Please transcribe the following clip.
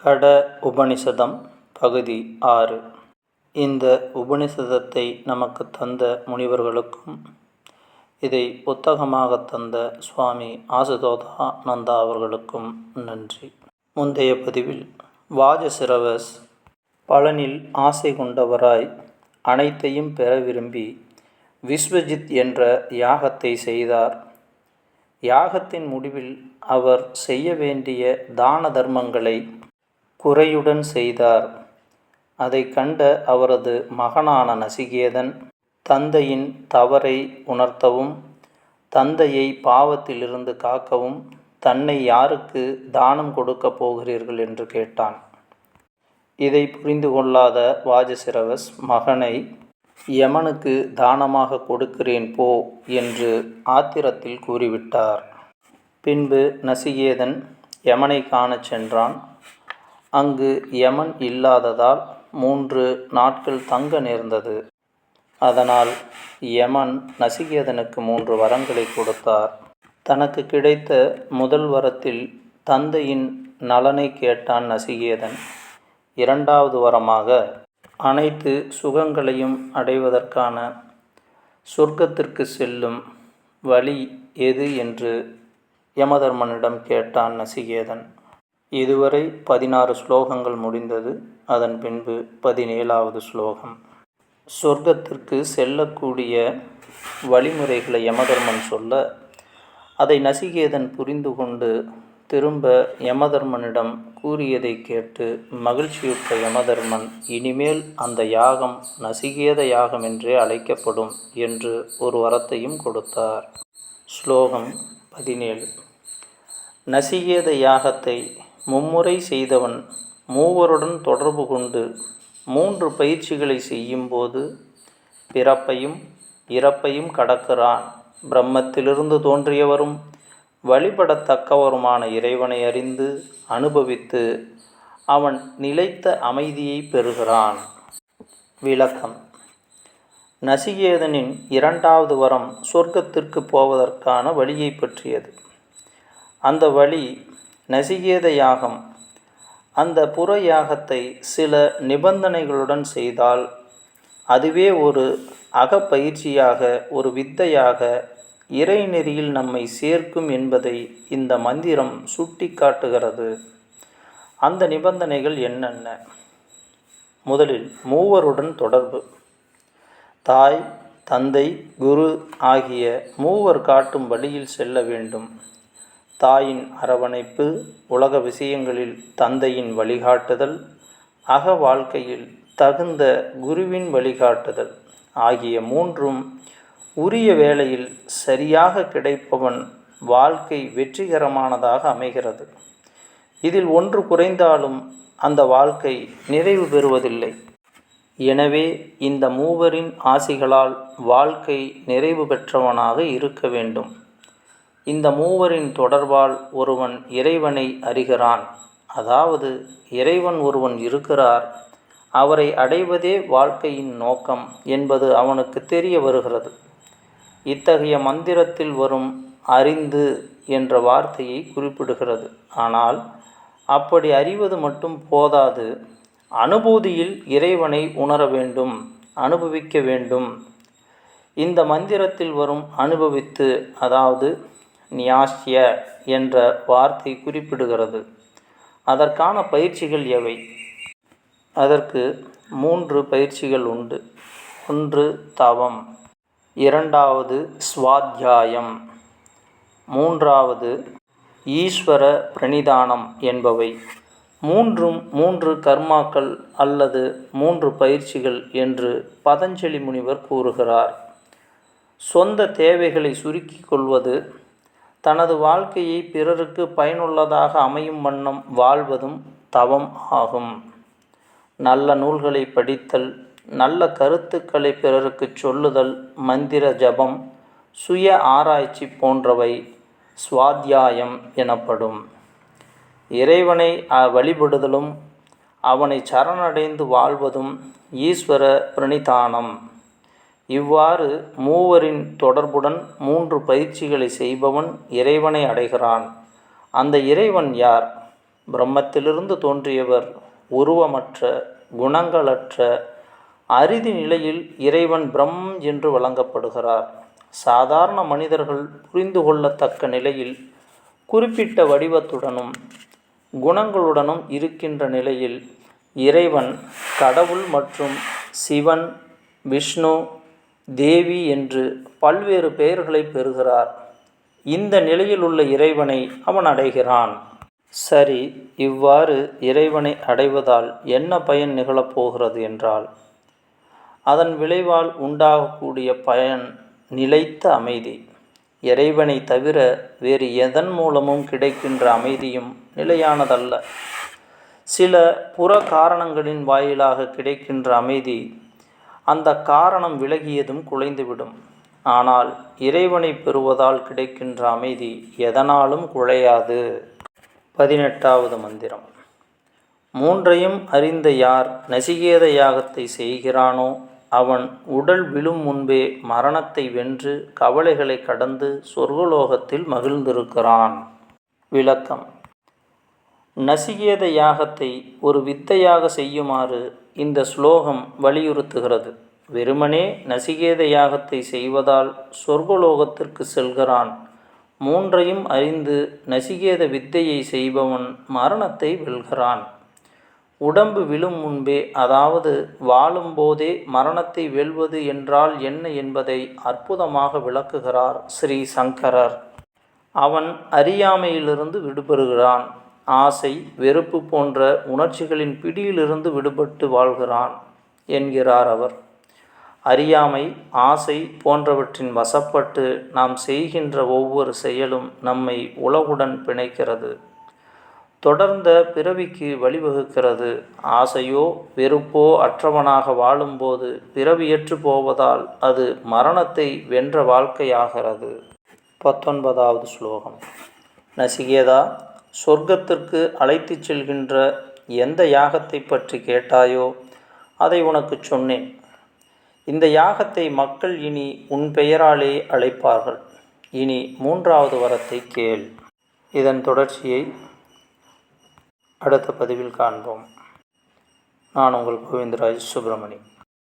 கட உபநிஷதம் பகுதி 6. இந்த உபநிஷதத்தை நமக்கு தந்த முனிவர்களுக்கும் இதை புத்தகமாக தந்த சுவாமி ஆசுதோதானந்தா அவர்களுக்கும் நன்றி. முந்தைய பதிவில் வாஜசிரவஸ் பலனில் ஆசை கொண்டவராய் அனைத்தையும் பெற விரும்பி விஸ்வஜித் என்ற யாகத்தை செய்தார். யாகத்தின் முடிவில் அவர் செய்ய வேண்டிய தான தர்மங்களை குறையுடன் செய்தார். அதை கண்ட அவரது மகனான நசிகேதன் தந்தையின் தவறை உணர்த்தவும் தந்தையை பாவத்திலிருந்து காக்கவும் தன்னை யாருக்கு தானம் கொடுக்கப் போகிறீர்கள் என்று கேட்டான். இதை புரிந்து கொள்ளாத வாஜசிரவஸ் மகனை யமனுக்கு தானமாக கொடுக்கிறேன் போ என்று ஆத்திரத்தில் கூறிவிட்டார். பின்பு நசிகேதன் யமனை காணச் சென்றான். அங்கு யமன் இல்லாததால் 3 நாட்கள் தங்க நேர்ந்தது. அதனால் யமன் நசிகேதனுக்கு 3 வரங்களை கொடுத்தார். தனக்கு கிடைத்த முதல் வரத்தில் தந்தையின் நலனை கேட்டான் நசிகேதன். 2வது வரமாக அனைத்து சுகங்களையும் அடைவதற்கான சொர்க்கத்திற்கு செல்லும் வழி எது என்று யமதர்மனிடம் கேட்டான் நசிகேதன். இதுவரை 16 ஸ்லோகங்கள் முடிந்தது. அதன் பின்பு 17வது ஸ்லோகம். சொர்க்கத்திற்கு செல்லக்கூடிய வழிமுறைகளை யமதர்மன் சொல்ல அதை நசிகேதன் புரிந்து கொண்டு திரும்ப யமதர்மனிடம் கூறியதை கேட்டு மகிழ்ச்சியுற்ற யமதர்மன் இனிமேல் அந்த யாகம் நசிகேத யாகம் என்றே அழைக்கப்படும் என்று ஒரு வரத்தையும் கொடுத்தார். ஸ்லோகம் 17. நசிகேத யாகத்தை மும்முறை செய்தவன் மூவருடன் தொடர்பு கொண்டு 3 பயிற்சிகளை செய்யும்போது பிறப்பையும் இறப்பையும் கடக்கிறான். பிரம்மத்திலிருந்து தோன்றியவரும் வழிபடத்தக்கவருமான இறைவனை அறிந்து அனுபவித்து அவன் நிலைத்த அமைதியை பெறுகிறான். விளக்கம். நசிகேதனின் 2வது வரம் சொர்க்கத்திற்கு போவதற்கான வழியை பற்றியது. அந்த வழி நசிகேத யாகம். அந்த புற யாகத்தை சில நிபந்தனைகளுடன் செய்தால் அதுவே ஒரு அகப்பயிற்சியாக, ஒரு வித்தையாக இறைநெறியில் நம்மை சேர்க்கும் என்பதை இந்த மந்திரம் சுட்டி காட்டுகிறது. அந்த நிபந்தனைகள் என்னென்ன? முதலில் மூவருடன் தொடர்பு. தாய், தந்தை, குரு ஆகிய மூவர் காட்டும் வழியில் செல்ல வேண்டும். தாயின் அரவணைப்பு, உலக விஷயங்களில் தந்தையின் வழிகாட்டுதல், அக வாழ்க்கையில் தகுந்த குருவின் வழிகாட்டுதல் ஆகிய 3ம் உரிய வேளையில் சரியாக கிடைப்பவன் வாழ்க்கை வெற்றிகரமானதாக அமைகிறது. இதில் ஒன்று குறைந்தாலும் அந்த வாழ்க்கை நிறைவு பெறுவதில்லை. எனவே இந்த மூவரின் ஆசிகளால் வாழ்க்கை நிறைவு பெற்றவனாக இருக்க வேண்டும். இந்த மூவரின் தொடர்பால் ஒருவன் இறைவனை அறிகிறான். அதாவது இறைவன் ஒருவன் இருக்கிறார், அவரை அடைவதே வாழ்க்கையின் நோக்கம் என்பது அவனுக்கு தெரிய வருகிறது. இத்தகைய மந்திரத்தில் வரும் அறிந்து என்ற வார்த்தையை குறிப்பிடுகிறது. ஆனால் அப்படி அறிவது மட்டும் போதாது, அனுபூதியில் இறைவனை உணர வேண்டும், அனுபவிக்க வேண்டும். இந்த மந்திரத்தில் வரும் அனுபவித்து, அதாவது நியாஸ்ய என்ற வார்த்தை குறிப்பிடுகிறது. அதற்கான பயிற்சிகள் எவை? அதற்கு 3 பயிற்சிகள் உண்டு. 1 தவம், 2வது ஸ்வாத்யாயம், 3வது ஈஸ்வர பிரணிதானம் என்பவை. 3ம் 3 கர்மாக்கள் அல்லது 3 பயிற்சிகள் என்று பதஞ்சலி முனிவர் கூறுகிறார். சொந்த தேவைகளை சுருக்கிக் கொள்வது, தனது வாழ்க்கையை பிறருக்கு பயனுள்ளதாக அமையும் வண்ணம் வாழ்வதும் தவம் ஆகும். நல்ல நூல்களை படித்தல், நல்ல கருத்துக்களை பிறருக்கு சொல்லுதல், மந்திர ஜபம், சுய ஆராய்ச்சி போன்றவை ஸ்வாத்யாயம் எனப்படும். இறைவனை வழிபடுதலும் அவனை சரணடைந்து வாழ்வதும் ஈஸ்வர பிரணிதானம். இவ்வாறு மூவரின் தொடர்புடன் 3 பயிற்சிகளை செய்பவன் இறைவனை அடைகிறான். அந்த இறைவன் யார்? பிரம்மத்திலிருந்து தோன்றியவர் உருவமற்ற, குணங்களற்ற, அரிதி நிலையில் இறைவன் பிரம்மம் என்று வழங்கப்படுகிறார். சாதாரண மனிதர்கள் புரிந்து கொள்ளத்தக்க நிலையில் குறிப்பிட்ட வடிவத்துடனும் குணங்களுடனும் இருக்கின்ற நிலையில் இறைவன் கடவுள் மற்றும் சிவன், விஷ்ணு, தேவி என்று பல்வேறு பெயர்களை பெறுகிறார். இந்த நிலையில் உள்ள இறைவனை அவன் அடைகிறான். சரி, இவ்வாறு இறைவனை அடைவதால் என்ன பயன் நிகழப்போகிறது என்றால், அதன் விளைவால் உண்டாகக்கூடிய பயன் நிலைத்த அமைதி. இறைவனை தவிர வேறு எதன் மூலமும் கிடைக்கின்ற அமைதியும் நிலையானதல்ல. சில புற காரணங்களின் வாயிலாக கிடைக்கின்ற அமைதி அந்த காரணம் விலகியதும் குலைந்துவிடும். ஆனால் இறைவனை பெறுவதால் கிடைக்கின்ற அமைதி எதனாலும் குலையாது. 18வது மந்திரம். மூன்றையும் அறிந்த யார் நசிகேத யாகத்தை செய்கிறானோ அவன் உடல் விழும் முன்பே மரணத்தை வென்று கவலைகளை கடந்து சொர்க்கலோகத்தில் மகிழ்ந்திருக்கிறான். விளக்கம். நசிகேத யாகத்தை ஒரு வித்தையாக செய்யுமாறு இந்த ஸ்லோகம் வலியுறுத்துகிறது. வெறுமனே நசிகேத யாகத்தை செய்வதால் சொர்க்கலோகத்திற்கு செல்கிறான். மூன்றையும் அறிந்து நசிகேத வித்தையை செய்பவன் மரணத்தை வெல்கிறான். உடம்பு விழும் முன்பே, அதாவது வாழும்போதே மரணத்தை வெல்வது என்றால் என்ன என்பதை அற்புதமாக விளக்குகிறார் ஸ்ரீ சங்கரர். அவன் அறியாமையிலிருந்து விடுபடுகிறான். ஆசை, வெறுப்பு போன்ற உணர்ச்சிகளின் பிடியிலிருந்து விடுபட்டு வாழ்கிறான் என்கிறார் அவர். அறியாமை, ஆசை போன்றவற்றின் வசப்பட்டு நாம் செய்கின்ற ஒவ்வொரு செயலும் நம்மை உலகுடன் பிணைக்கிறது, தொடர்ந்த பிறவிக்கு வழிவகுக்கிறது. ஆசையோ வெறுப்போ அற்றவனாக வாழும்போது பிறவியற்று போவதால் அது மரணத்தை வென்ற வாழ்க்கையாகிறது. 19வது ஸ்லோகம். நசிகேதா, சொர்க்கத்திற்கு அழைத்துச் செல்கின்ற எந்த யாகத்தை பற்றி கேட்டாயோ அதை உனக்கு சொன்னேன். இந்த யாகத்தை மக்கள் இனி உன் பெயராலே அழைப்பார்கள். இனி 3வது வரத்தை கேள். இதன் தொடர்ச்சியை அடுத்த பதிவில் காண்போம். நான் உங்கள் கோவிந்தராஜ் சுப்பிரமணி.